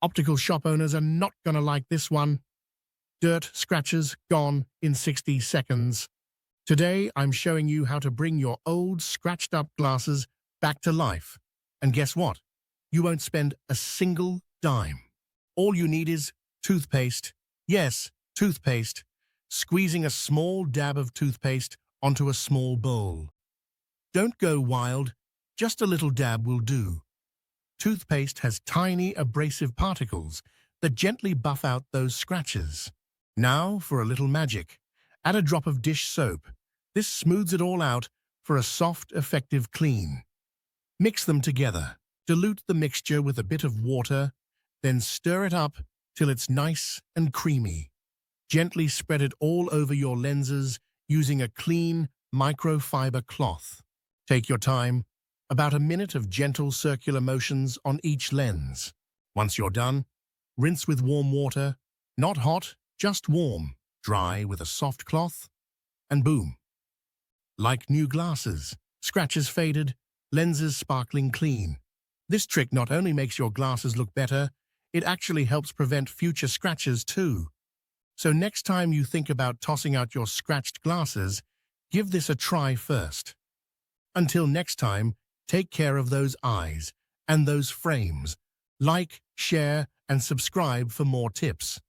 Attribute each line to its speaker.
Speaker 1: Optical shop owners are not going to like this one. Dirt, scratches, gone in 60 seconds. Today, I'm showing you how to bring your old, scratched-up glasses back to life. And guess what? You won't spend a single dime. All you need is toothpaste. Yes, toothpaste. Squeezing a small dab of toothpaste onto a small bowl. Don't go wild. Just a little dab will do. Toothpaste has tiny abrasive particles that gently buff out those scratches. Now for a little magic. Add a drop of dish soap. This smooths it all out for a soft, effective clean. Mix them together. Dilute the mixture with a bit of water, then stir it up till it's nice and creamy. Gently spread it all over your lenses using a clean microfiber cloth. Take your time, about a minute of gentle circular motions on each lens. Once you're done, rinse with warm water, not hot, just warm. Dry with a soft cloth, and boom. Like new glasses, scratches faded, lenses sparkling clean. This trick not only makes your glasses look better, it actually helps prevent future scratches too. So next time you think about tossing out your scratched glasses, give this a try first. Until next time, take care of those eyes and those frames. Like, share, and subscribe for more tips.